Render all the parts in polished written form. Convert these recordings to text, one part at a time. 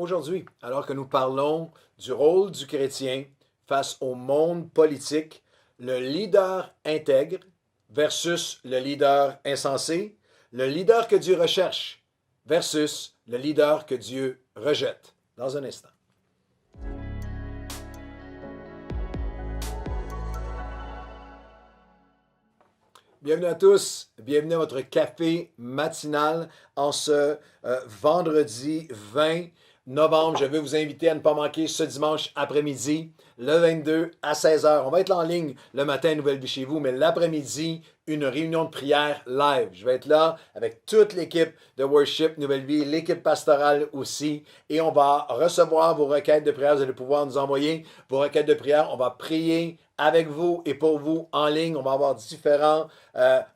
Aujourd'hui, alors que nous parlons du rôle du chrétien face au monde politique, le leader intègre versus le leader insensé, le leader que Dieu recherche versus le leader que Dieu rejette. Dans un instant. Bienvenue à tous, bienvenue à votre café matinal en ce vendredi 20 novembre. Je vais vous inviter à ne pas manquer ce dimanche après-midi, le 22 à 16 heures. On va être là en ligne le matin, Nouvelle Vie chez vous, mais l'après-midi, une réunion de prière live. Je vais être là avec toute l'équipe de Worship Nouvelle Vie, l'équipe pastorale aussi, et on va recevoir vos requêtes de prière. Vous allez pouvoir nous envoyer vos requêtes de prière. On va prier avec vous et pour vous en ligne. On va avoir différents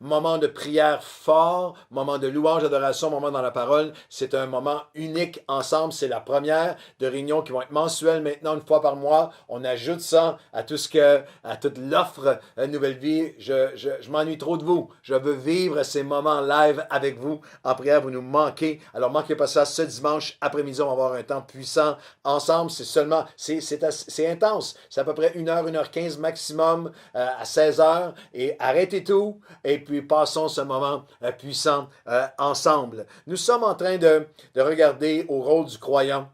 moments de prière forts, moments de louange, d'adoration, moments dans la parole. C'est un moment unique ensemble. C'est la première de réunions qui vont être mensuelles maintenant, une fois par mois. On ajoute ça à toute l'offre Nouvelle Vie. Je m'ennuie trop de vous. Je veux vivre ces moments live avec vous en prière. Vous nous manquez. Alors, manquez pas ça ce dimanche après-midi. On va avoir un temps puissant ensemble. C'est intense. C'est à peu près 1h15 maximum à 16h. Et arrêtez tout. Et puis, passons ce moment puissant ensemble. Nous sommes en train de regarder au rôle du croyant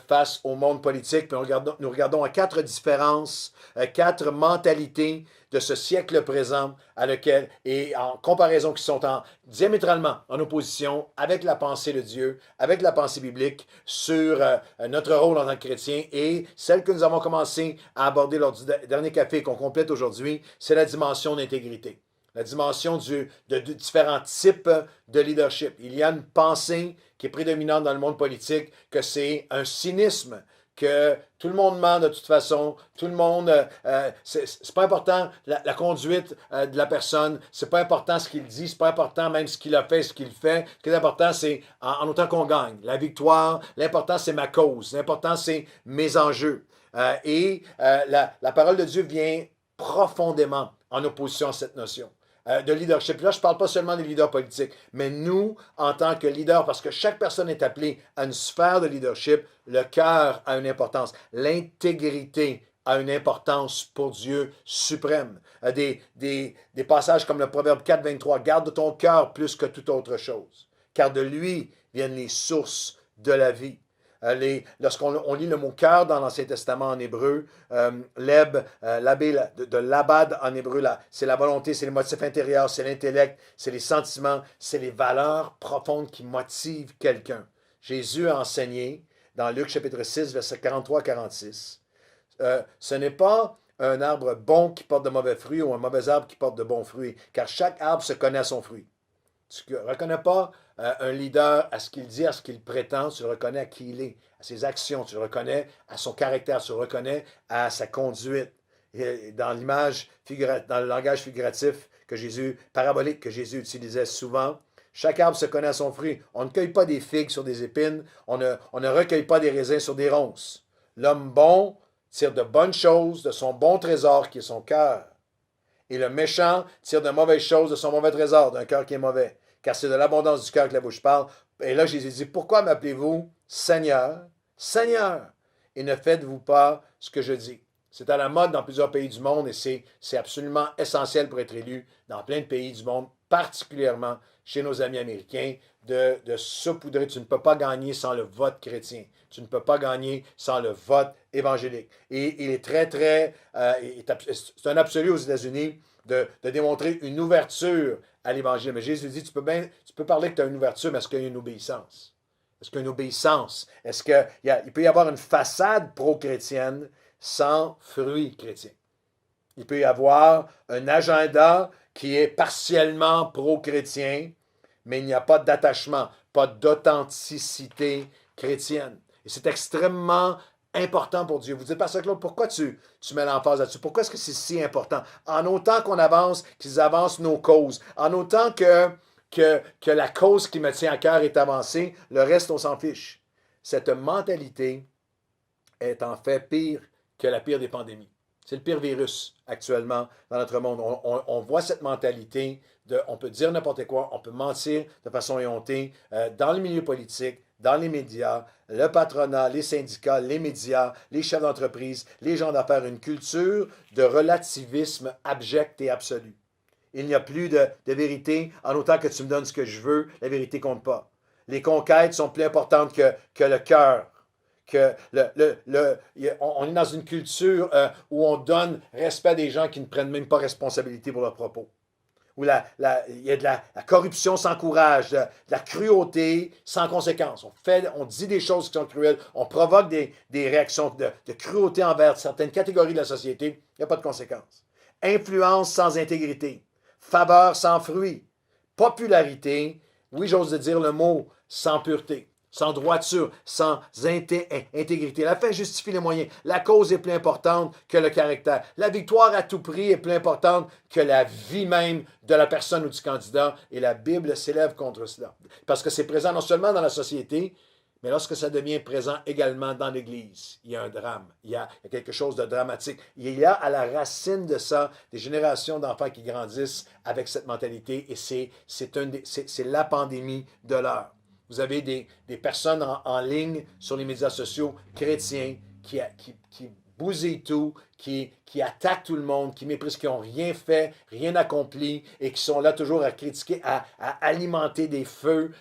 face au monde politique. Puis nous regardons à 4 différences, 4 mentalités de ce siècle présent et en comparaison qui sont diamétralement en opposition avec la pensée de Dieu, avec la pensée biblique sur notre rôle en tant que chrétien. Et celle que nous avons commencé à aborder lors du dernier café qu'on complète aujourd'hui, c'est la dimension d'intégrité. La dimension de différents types de leadership. Il y a une pensée qui est prédominante dans le monde politique, que c'est un cynisme, que tout le monde ment de toute façon, tout le monde, c'est pas important la conduite de la personne, c'est pas important ce qu'il dit, c'est pas important même ce qu'il a fait, ce qu'il fait. Ce qui est important, c'est en autant qu'on gagne. La victoire, l'important c'est ma cause, l'important c'est mes enjeux. La parole de Dieu vient profondément en opposition à cette notion de leadership. Là, je ne parle pas seulement des leaders politiques, mais nous, en tant que leaders, parce que chaque personne est appelée à une sphère de leadership, le cœur a une importance. L'intégrité a une importance pour Dieu suprême. Des passages comme le Proverbe 4, 23, « Garde ton cœur plus que toute autre chose, car de lui viennent les sources de la vie. » Lorsqu'on lit le mot cœur dans l'Ancien Testament en hébreu, l'abbé de labad en hébreu, c'est la volonté, c'est les motifs intérieurs, c'est l'intellect, c'est les sentiments, c'est les valeurs profondes qui motivent quelqu'un. Jésus a enseigné dans Luc chapitre 6, versets 43-46, ce n'est pas un arbre bon qui porte de mauvais fruits ou un mauvais arbre qui porte de bons fruits, car chaque arbre se connaît à son fruit. Tu ne reconnais pas un leader à ce qu'il dit, à ce qu'il prétend, tu le reconnais à qui il est, à ses actions, tu le reconnais à son caractère, tu le reconnais à sa conduite. Et dans le langage figuratif parabolique que Jésus utilisait souvent, chaque arbre se connaît à son fruit. On ne cueille pas des figues sur des épines, on ne recueille pas des raisins sur des ronces. L'homme bon tire de bonnes choses de son bon trésor qui est son cœur. Et le méchant tire de mauvaises choses de son mauvais trésor, d'un cœur qui est mauvais. Car c'est de l'abondance du cœur que la bouche parle. Et là, Jésus dit, pourquoi m'appelez-vous Seigneur, Seigneur, et ne faites-vous pas ce que je dis? C'est à la mode dans plusieurs pays du monde et c'est absolument essentiel pour être élu dans plein de pays du monde, particulièrement chez nos amis américains, de saupoudrer. Tu ne peux pas gagner sans le vote chrétien. Tu ne peux pas gagner sans le vote évangélique. Et il est c'est un absolu aux États-Unis de démontrer une ouverture à l'Évangile. Mais Jésus dit, tu peux parler que tu as une ouverture, mais est-ce qu'il y a une obéissance? Est-ce qu'il y a une obéissance? Est-ce qu'il peut y avoir une façade pro-chrétienne sans fruit chrétien? Il peut y avoir un agenda qui est partiellement pro-chrétien, mais il n'y a pas d'attachement, pas d'authenticité chrétienne. Et c'est extrêmement important pour Dieu. Vous dites, Pasteur Claude, pourquoi tu mets l'emphase là-dessus? Pourquoi est-ce que c'est si important? En autant qu'on avance, qu'ils avancent nos causes, en autant que la cause qui me tient à cœur est avancée, le reste, on s'en fiche. Cette mentalité est en fait pire que la pire des pandémies. C'est le pire virus actuellement dans notre monde. On voit cette mentalité on peut dire n'importe quoi, on peut mentir de façon éhontée dans le milieu politique, dans les médias, le patronat, les syndicats, les médias, les chefs d'entreprise, les gens d'affaires, une culture de relativisme abject et absolu. Il n'y a plus de vérité. En autant que tu me donnes ce que je veux, la vérité compte pas. Les conquêtes sont plus importantes que le cœur. On est dans une culture où on donne respect à des gens qui ne prennent même pas responsabilité pour leurs propos. Où il y a de la corruption sans courage, de la cruauté sans conséquence. On dit des choses qui sont cruelles, on provoque des réactions de cruauté envers certaines catégories de la société, il n'y a pas de conséquences. Influence sans intégrité, faveur sans fruit, popularité, oui j'ose dire le mot, sans pureté, sans droiture, sans intégrité. La fin justifie les moyens. La cause est plus importante que le caractère. La victoire à tout prix est plus importante que la vie même de la personne ou du candidat. Et la Bible s'élève contre cela. Parce que c'est présent non seulement dans la société, mais lorsque ça devient présent également dans l'Église, il y a un drame, il y a quelque chose de dramatique. Il y a à la racine de ça des générations d'enfants qui grandissent avec cette mentalité et c'est la pandémie de l'heure. Vous avez des personnes en ligne sur les médias sociaux chrétiens qui bousillent tout, qui attaquent tout le monde, qui méprisent, qui n'ont rien fait, rien accompli et qui sont là toujours à critiquer, à alimenter des feux,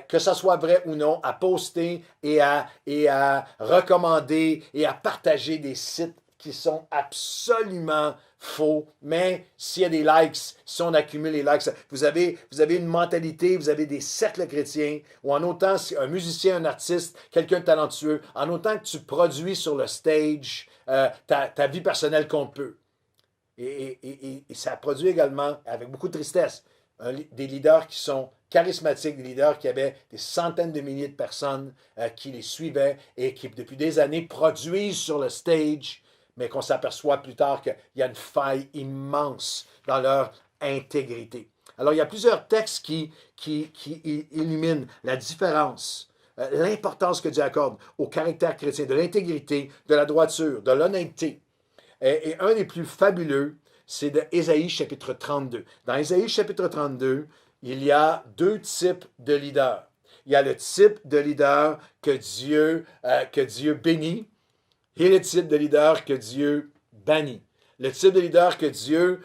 que ça soit vrai ou non, à poster et à recommander et à partager des sites qui sont absolument faux, mais s'il y a des likes, si on accumule les likes, vous avez une mentalité, vous avez des cercles chrétiens, où en autant un musicien, un artiste, quelqu'un de talentueux, en autant que tu produis sur le stage, ta vie personnelle compte peu. Et ça produit également, avec beaucoup de tristesse, des leaders qui sont charismatiques, des leaders qui avaient des centaines de milliers de personnes qui les suivaient et qui, depuis des années, produisent sur le stage, mais qu'on s'aperçoit plus tard qu'il y a une faille immense dans leur intégrité. Alors, il y a plusieurs textes qui illuminent la différence, l'importance que Dieu accorde au caractère chrétien, de l'intégrité, de la droiture, de l'honnêteté. Et un des plus fabuleux, c'est de Ésaïe chapitre 32. Dans Ésaïe chapitre 32, il y a deux types de leaders. Il y a le type de leader que Dieu bénit, et le type de leader que Dieu bannit. Le type de leader que Dieu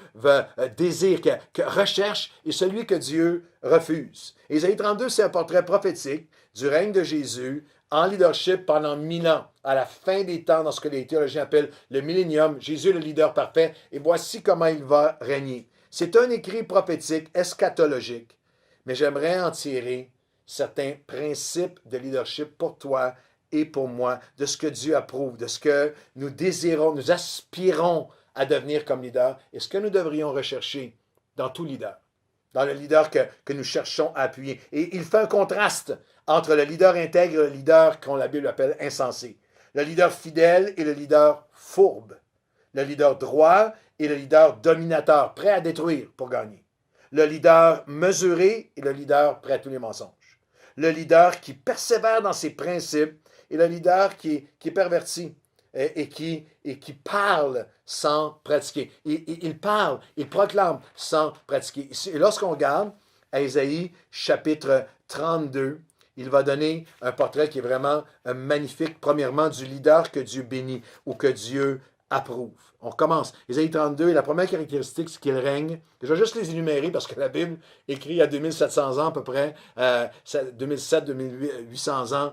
désire, que recherche, et celui que Dieu refuse. Ésaïe 32, c'est un portrait prophétique du règne de Jésus en leadership pendant 1000 ans, à la fin des temps, dans ce que les théologiens appellent le millénium. Jésus est le leader parfait, et voici comment il va régner. C'est un écrit prophétique, eschatologique, mais j'aimerais en tirer certains principes de leadership pour toi et pour moi, de ce que Dieu approuve, de ce que nous désirons, nous aspirons à devenir comme leader, et ce que nous devrions rechercher dans tout leader, dans le leader que nous cherchons à appuyer. Et il fait un contraste entre le leader intègre et le leader qu'on la Bible appelle insensé, le leader fidèle et le leader fourbe, le leader droit et le leader dominateur, prêt à détruire pour gagner, le leader mesuré et le leader prêt à tous les mensonges, le leader qui persévère dans ses principes et le leader qui est perverti et qui parle sans pratiquer. Il parle, il proclame sans pratiquer. Et lorsqu'on regarde à Ésaïe chapitre 32, il va donner un portrait qui est vraiment magnifique, premièrement, du leader que Dieu bénit ou que Dieu approuve. On commence. Ésaïe 32, et la première caractéristique, c'est qu'il règne. Je vais juste les énumérer parce que la Bible écrit il y a 2700 ans à peu près, 2700-2800 ans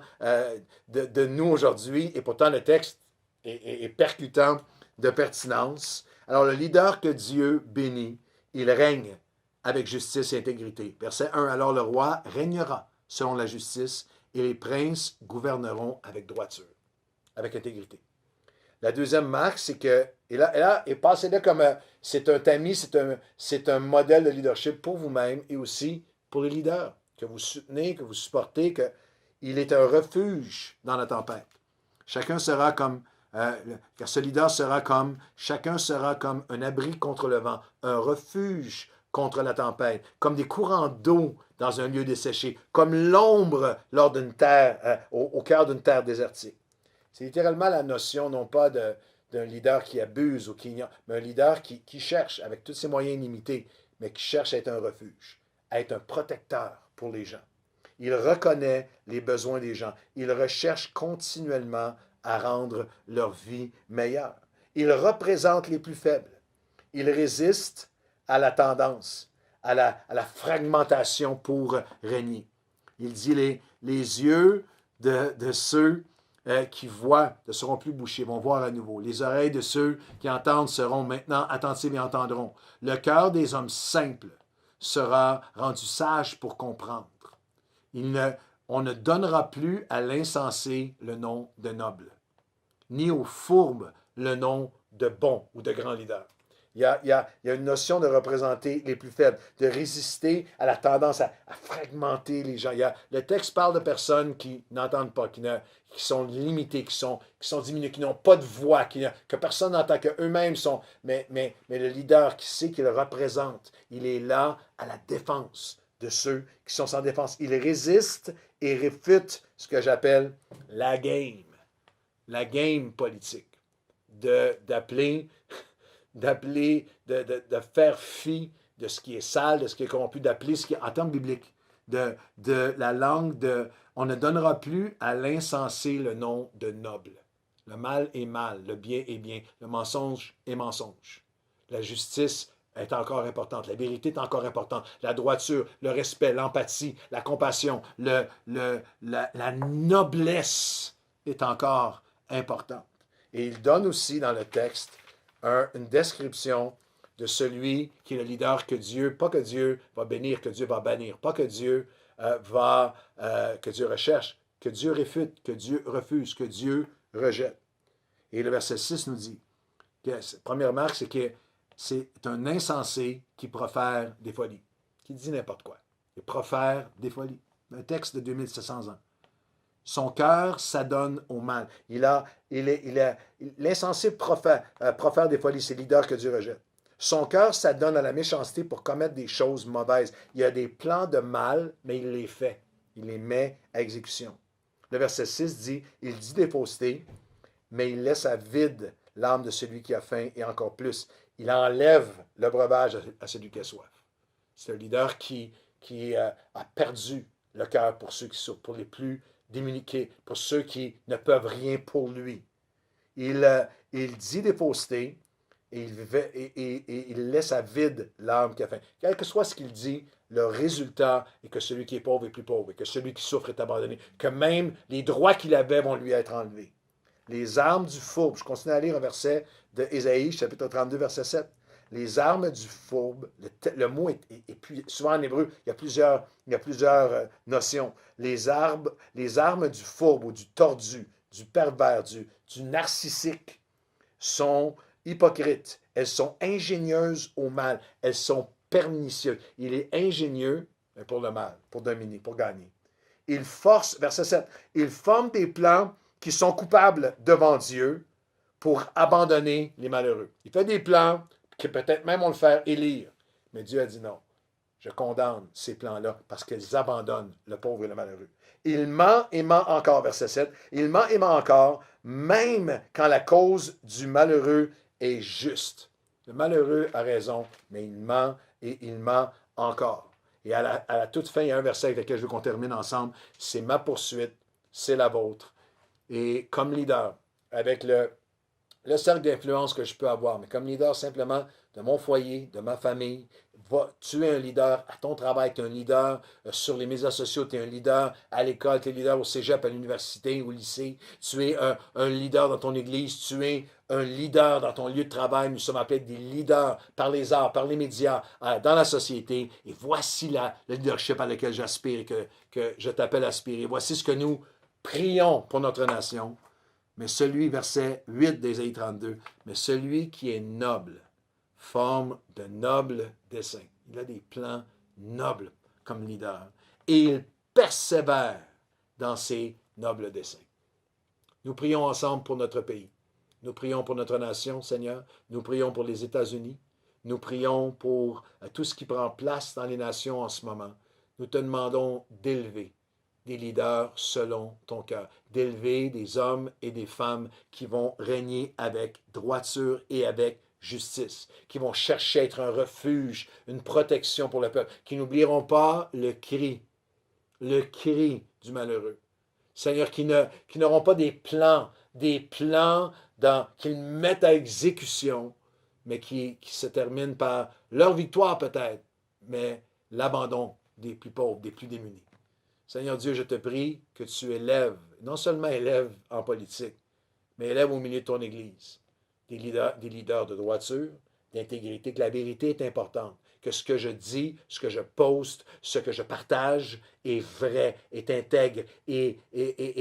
de nous aujourd'hui, et pourtant le texte est percutant de pertinence. Alors le leader que Dieu bénit, il règne avec justice et intégrité. Verset 1, alors le roi régnera selon la justice et les princes gouverneront avec droiture, avec intégrité. La deuxième marque, c'est que, et passez-le comme c'est un tamis, c'est un modèle de leadership pour vous-même et aussi pour les leaders que vous soutenez, que vous supportez, qu'il est un refuge dans la tempête. Chacun sera comme, car ce leader chacun sera comme un abri contre le vent, un refuge contre la tempête, comme des courants d'eau dans un lieu desséché, comme l'ombre lors d'une terre, au cœur d'une terre désertique. C'est littéralement la notion, non pas d'un leader qui abuse ou qui ignore, mais un leader qui cherche, avec tous ses moyens limités, mais qui cherche à être un refuge, à être un protecteur pour les gens. Il reconnaît les besoins des gens. Il recherche continuellement à rendre leur vie meilleure. Il représente les plus faibles. Il résiste à la tendance, à la fragmentation pour régner. Il dit les yeux de ceux qui voient ne seront plus bouchés, vont voir à nouveau. Les oreilles de ceux qui entendent seront maintenant attentives et entendront. Le cœur des hommes simples sera rendu sage pour comprendre. On ne donnera plus à l'insensé le nom de noble, ni aux fourbes le nom de bon ou de grand leader. Il y a une notion de représenter les plus faibles, de résister à la tendance à fragmenter les gens. Le texte parle de personnes qui n'entendent pas, qui sont limitées, qui sont diminuées, qui n'ont pas de voix, que personne n'entend, qu'eux-mêmes sont. Mais le leader qui sait qu'il représente, il est là à la défense de ceux qui sont sans défense. Il résiste et réfute ce que j'appelle la game politique, d'appeler, de faire fi de ce qui est sale, de ce qui est corrompu, d'appeler ce qui est, en termes bibliques, de la langue on ne donnera plus à l'insensé le nom de noble. Le mal est mal, le bien est bien, le mensonge est mensonge. La justice est encore importante, la vérité est encore importante, la droiture, le respect, l'empathie, la compassion, la noblesse est encore importante. Et il donne aussi dans le texte une description de celui qui est le leader que Dieu, pas que Dieu va bénir, que Dieu va bannir, pas que Dieu que Dieu recherche, que Dieu réfute, que Dieu refuse, que Dieu rejette. Et le verset 6 nous dit, que la première remarque, c'est que c'est un insensé qui profère des folies, qui dit n'importe quoi. Il profère des folies. Un texte de 2700 ans. Son cœur s'adonne au mal. L'insensé profère des folies, c'est leader que Dieu rejette. Son cœur s'adonne à la méchanceté pour commettre des choses mauvaises. Il a des plans de mal, mais il les fait. Il les met à exécution. Le verset 6 dit, il dit des faussetés, mais il laisse à vide l'âme de celui qui a faim et encore plus. Il enlève le breuvage à celui qui a soif. C'est un leader qui a perdu le cœur pour ceux qui souffrent, pour les plus démuniqués, pour ceux qui ne peuvent rien pour lui. Il dit des faussetés et il laisse à vide l'âme qui a faim. Quel que soit ce qu'il dit, le résultat est que celui qui est pauvre est plus pauvre, et que celui qui souffre est abandonné, que même les droits qu'il avait vont lui être enlevés. Les armes du fourbe, je continue à lire un verset de Ésaïe, chapitre 32, verset 7. Les armes du fourbe, le mot est souvent en hébreu, il y a plusieurs notions. Les armes du fourbe ou du tordu, du pervers, du narcissique sont hypocrites. Elles sont ingénieuses au mal. Elles sont pernicieuses. Il est ingénieux pour le mal, pour dominer, pour gagner. Il force, verset 7, il forme des plans qui sont coupables devant Dieu pour abandonner les malheureux. Il fait des plans qui peut-être même vont le faire élire. Mais Dieu a dit non. Je condamne ces plans-là parce qu'ils abandonnent le pauvre et le malheureux. Il ment et ment encore, verset 7. Il ment et ment encore, même quand la cause du malheureux est juste. Le malheureux a raison, mais il ment et il ment encore. Et à la toute fin, il y a un verset avec lequel je veux qu'on termine ensemble. C'est ma poursuite, c'est la vôtre. Et comme leader, avec le cercle d'influence que je peux avoir, mais comme leader simplement de mon foyer, de ma famille, tu es un leader à ton travail, tu es un leader sur les médias sociaux, tu es un leader à l'école, tu es un leader au cégep, à l'université, au lycée, tu es un leader dans ton église, tu es un leader dans ton lieu de travail. Nous sommes appelés des leaders par les arts, par les médias, dans la société. Et voici le leadership à lequel j'aspire et que je t'appelle à aspirer. Voici ce que nous prions pour notre nation. Mais celui, verset 8 d'Ésaïe 32, mais celui qui est noble forme de nobles desseins. Il a des plans nobles comme leader. Et il persévère dans ses nobles desseins. Nous prions ensemble pour notre pays. Nous prions pour notre nation, Seigneur. Nous prions pour les États-Unis. Nous prions pour tout ce qui prend place dans les nations en ce moment. Nous te demandons d'élever des leaders selon ton cœur, d'élever des hommes et des femmes qui vont régner avec droiture et avec justice, qui vont chercher à être un refuge, une protection pour le peuple, qui n'oublieront pas le cri le cri du malheureux. Seigneur, qui n'auront pas des plans qu'ils mettent à exécution, mais qui se terminent par leur victoire peut-être, mais l'abandon des plus pauvres, des plus démunis. Seigneur Dieu, je te prie que tu élèves, non seulement élèves en politique, mais élève au milieu de ton Église des leaders de droiture, d'intégrité, que la vérité est importante, que ce que je dis, ce que je poste, ce que je partage est vrai, est intègre et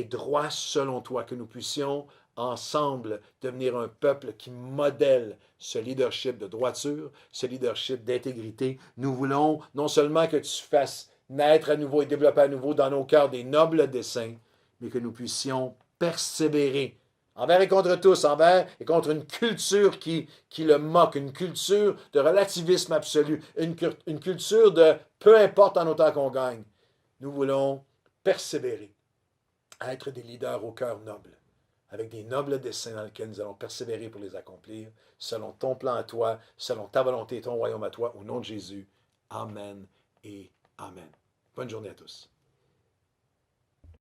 droit selon toi, que nous puissions ensemble devenir un peuple qui modèle ce leadership de droiture, ce leadership d'intégrité. Nous voulons non seulement que tu fasses naître à nouveau et développer à nouveau dans nos cœurs des nobles desseins, mais que nous puissions persévérer envers et contre tous, envers et contre une culture qui le moque, une culture de relativisme absolu, une culture de peu importe en autant qu'on gagne. Nous voulons persévérer à être des leaders au cœur noble, avec des nobles desseins dans lesquels nous allons persévérer pour les accomplir, selon ton plan à toi, selon ta volonté et ton royaume à toi, au nom de Jésus. Amen et Amen. Bonne journée à tous.